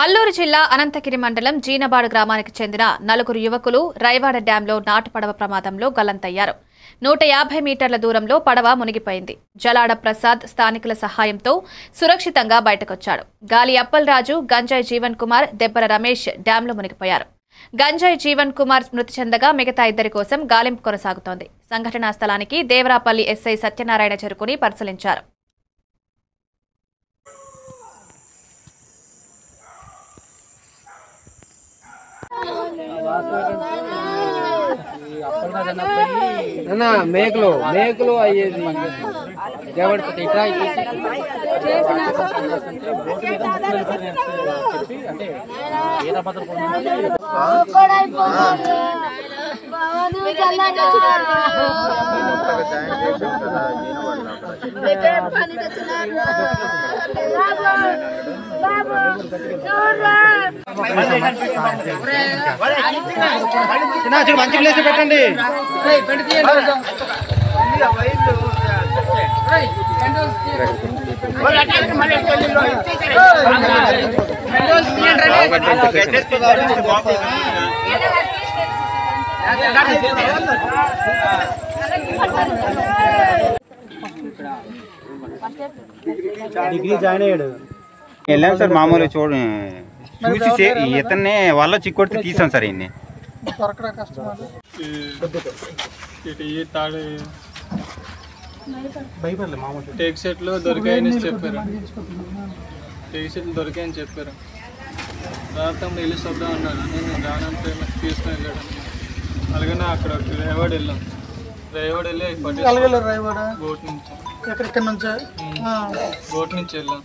అల్లూరు జిల్లా అనంతగిరి మండలం జీనబాడు గ్రామానికి చెందిన నలుగురు యువకులు రైవాడ డ్యాంలో నాటు పడవ ప్రమాదంలో గల్లంతయ్యారు. 150 మీటర్ల దూరంలో పడవ మునిగిపోయింది. జలాడ ప్రసాద్ స్థానికుల సహాయంతో సురక్షితంగా బయటకొచ్చాడు. గాలి అప్పలరాజు, గంజాయి జీవన్ కుమార్, దెబ్బర రమేష్ డ్యాంలో మునిగిపోయారు. గంజాయి జీవన్ కుమార్ మృతి చెందగా మిగతా ఇద్దరి కోసం గాలింపు కొనసాగుతోంది. సంఘటనా స్థలానికి దేవరాపల్లి ఎస్ఐ సత్యనారాయణ చేరుకుని పరిశీలించారు. మేకలు అయ్యేది మంచి ప్లేస్ పెట్టండి. డిగ్రీ జాయిన్ అయ్యాడు. వెళ్ళాను సార్, మామూలుగా చూసి ఇతన్ని వాళ్ళ చిక్కొట్టి తీసాం సార్. ఇన్ని టేక్ సెట్లు దొరికాయని చెప్పారు. రాత్రం వెళ్ళి చూద్దాం అన్నాడు. నేను రానంటే తీసుకుని వెళ్ళాడు. అలాగే అక్కడ రేవాడ వెళ్ళాం. రేవాడ వెళ్ళి బోట్ నుంచి వెళ్ళాం.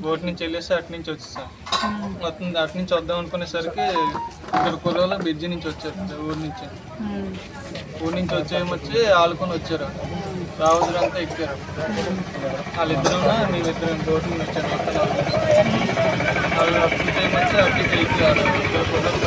బోట్ నుంచి వెళ్ళేసి అటు నుంచి వచ్చేసాం. మొత్తం అటు నుంచి వద్దాం అనుకునేసరికి ఇక్కడ కులలో బ్రిడ్జి నుంచి వచ్చారు. ఊరి నుంచి వచ్చి ఆలుకొని వచ్చారు. రావద్దులంతా ఎక్కారు. వాళ్ళిద్దరు మేమిద్దరం బోట్ నుంచి వచ్చారు. మొత్తం వాళ్ళు అప్పుడు టైం వచ్చి అటు ఎక్కారు. కుదరు